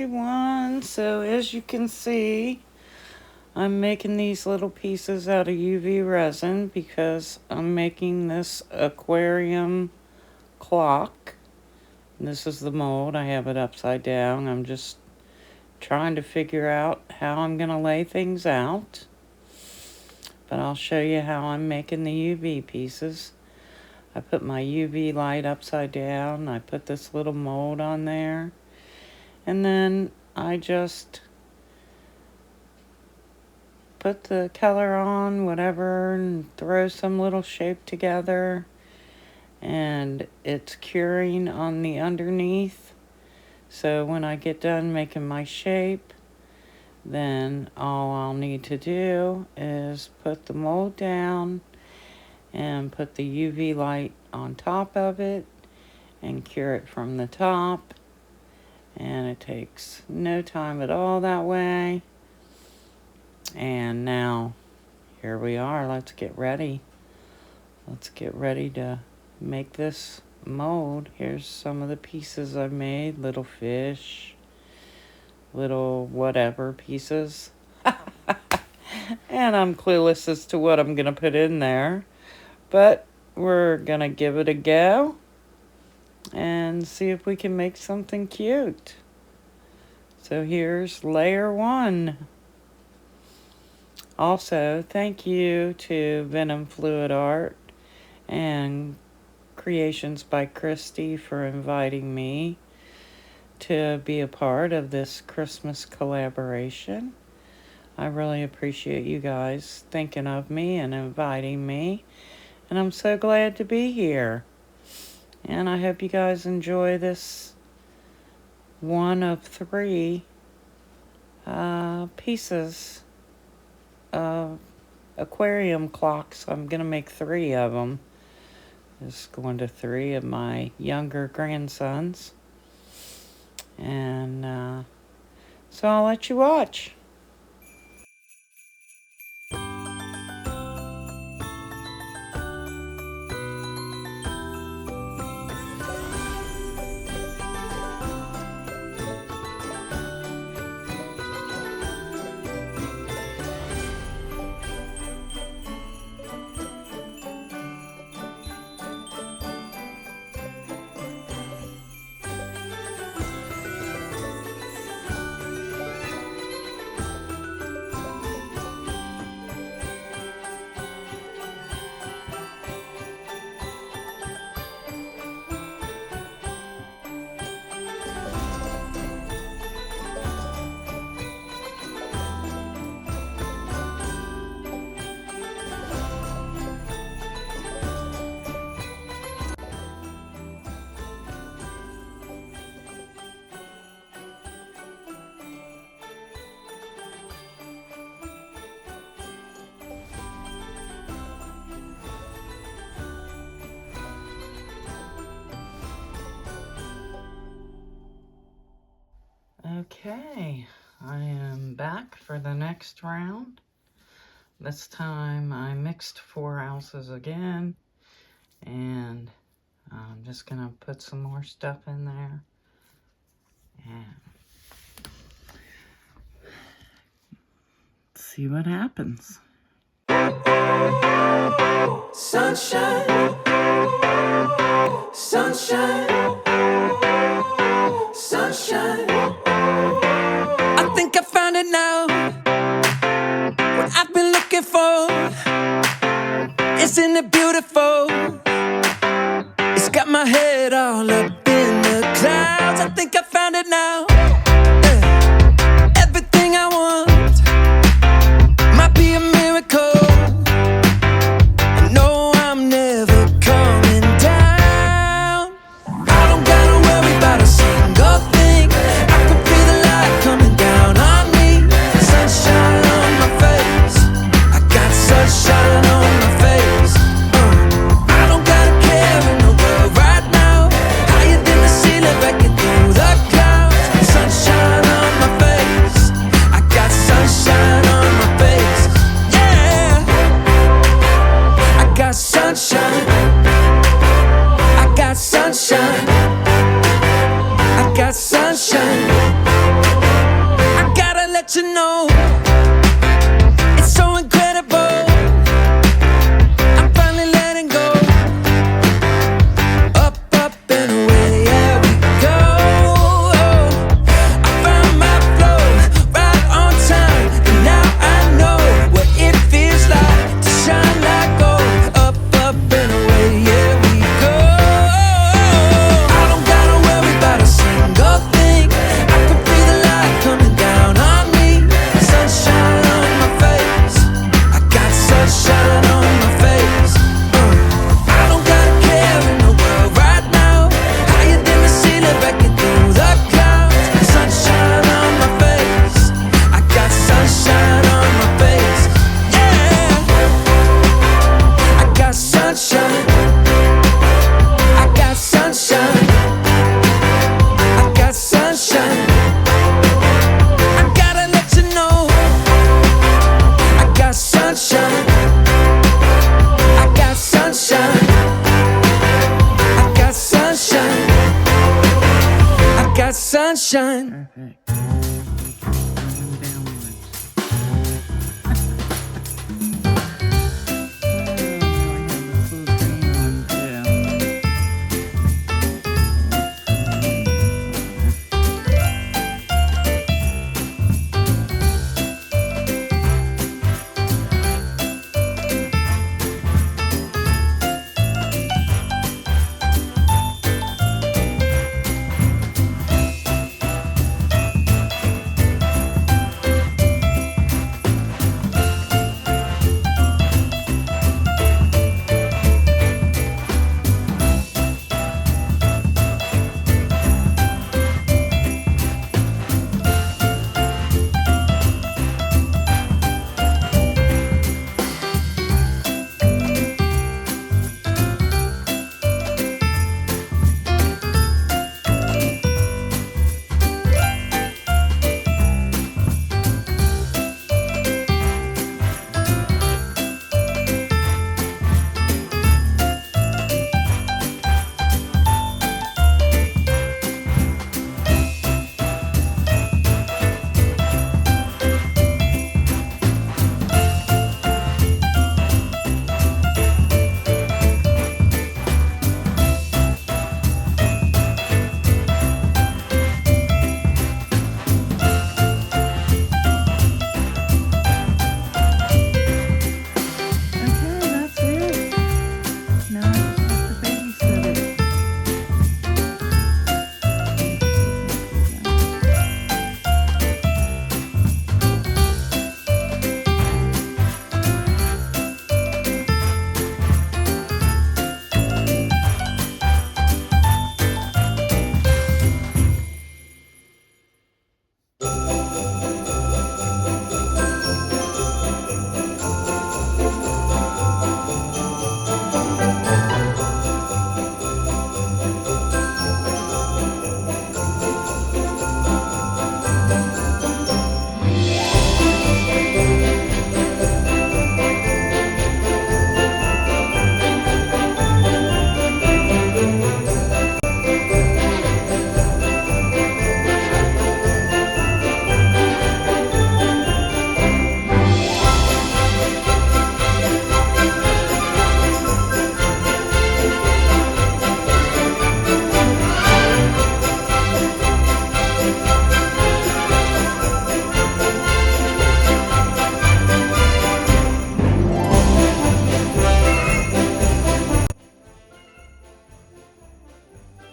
everyone. So as you can see, I'm making these little pieces out of UV resin because I'm making this aquarium clock. This is the mold. I have it upside down. I'm just trying to figure out how I'm going to lay things out. But I'll show you how I'm making the UV pieces. I put my UV light upside down. I put this little mold on there. And then I just put the color on, whatever, and throw some little shape together. And it's curing on the underneath. So when I get done making my shape, then all I'll need to do is put the mold down and put the UV light on top of it and cure it from the top. And it takes no time at all that way. And now, here we are. Let's get ready. Let's get ready to make this mold. Here's some of the pieces I've made. Little fish, little whatever pieces. And I'm clueless as to what I'm going to put in there. But we're going to give it a go and see if we can make something cute. So here's layer 1. Also, thank you to Venom Fluid Art and Creations by Christy for inviting me to be a part of this Christmas collaboration. I really appreciate you guys thinking of me and inviting me, and I'm so glad to be here. And I hope you guys enjoy this one of 3 pieces of aquarium clocks. I'm going to make 3 of them. Just going to 3 of my younger grandsons. And so I'll let you watch. Okay, I am back for the next round. This time I mixed 4 ounces again, and I'm just gonna put some more stuff in there and see what happens. Sunshine, sunshine, sunshine. I think I found it now. What I've been looking for. Isn't it beautiful? It's got my head all up in the clouds. I think I found it now. Everything I want might be a miracle. I know I'm never coming down. I don't gotta worry about a single thing. I can feel the light coming down on me. Sunshine on my face. I got sunshine on my face. I don't gotta care in the world right now. Higher than the ceiling, breaking through the clouds. let you know, it's so incredible. I'm finally letting go. Up, up and away, yeah, we go. I found my flow right on time, and now I know what it feels like to shine like gold. Up, up and away, yeah, we go. I don't gotta worry about a single thing. I can feel the light coming down on me. Sunshine on my face, I got sunshine on my face. I don't got a care in the world right now. Higher than the ceiling, breaking through the clouds. Sunshine on my face, I got sunshine on my face. Yeah, I got sunshine, I got sunshine, I got sunshine. I gotta let you know, I got sunshine, I got sunshine, I got sunshine, I got sunshine. Perfect.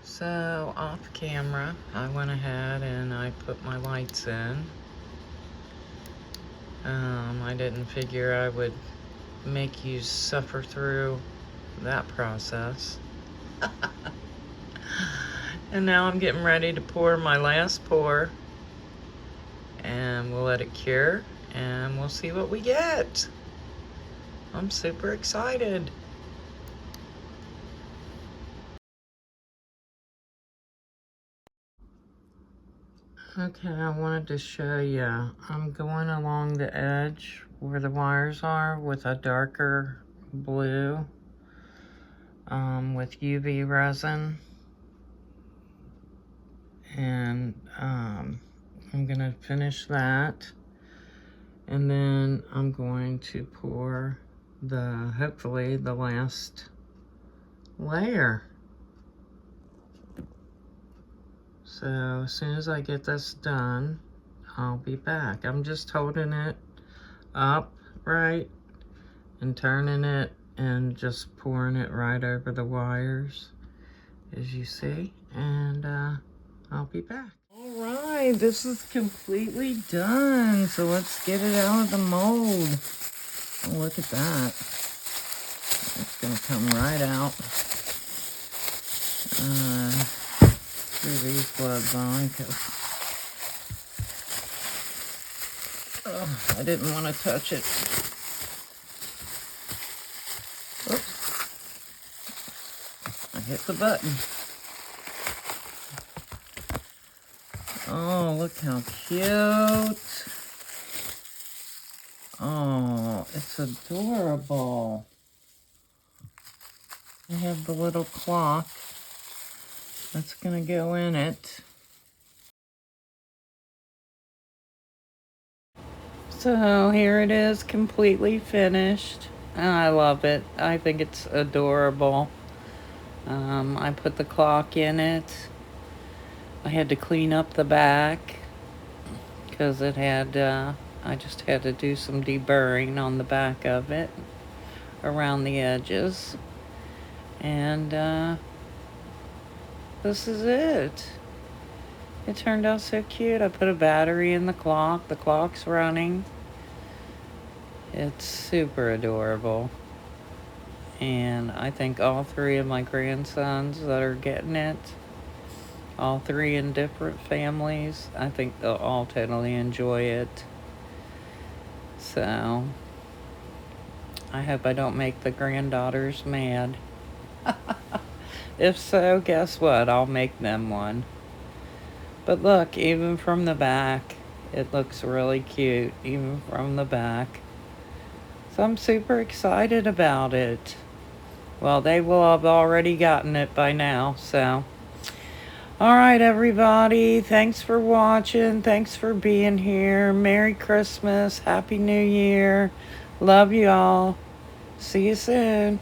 So off camera, I went ahead and I put my lights in. I didn't figure I would make you suffer through that process. And now I'm getting ready to pour my last pour, and we'll let it cure and we'll see what we get. I'm super excited. Okay, I wanted to show you. I'm going along the edge where the wires are with a darker blue with UV resin. And I'm gonna finish that. And then I'm going to pour hopefully the last layer. So as soon as I get this done, I'll be back. I'm just holding it up right and turning it and just pouring it right over the wires, as you see, and I'll be back. All right, this is completely done. So let's get it out of the mold. Oh, look at that. It's gonna come right out. Screw these gloves on because I didn't want to touch it. Oops, I hit the button. Oh, look how cute. Oh, it's adorable. I have the little clock that's gonna go in it. So here it is, completely finished. I love it. I think it's adorable. I put the clock in it. I had to clean up the back because it had, I just had to do some deburring on the back of it, around the edges. And this is it. It turned out so cute. I put a battery in the clock. The clock's running. It's super adorable. And I think all three of my grandsons that are getting it, all three in different families, I think they'll all totally enjoy it. So I hope I don't make the granddaughters mad. If so, guess what? I'll make them one. But look, even from the back, it looks really cute, even from the back. So I'm super excited about it. Well, they will have already gotten it by now, so. All right, everybody. Thanks for watching. Thanks for being here. Merry Christmas. Happy New Year. Love you all. See you soon.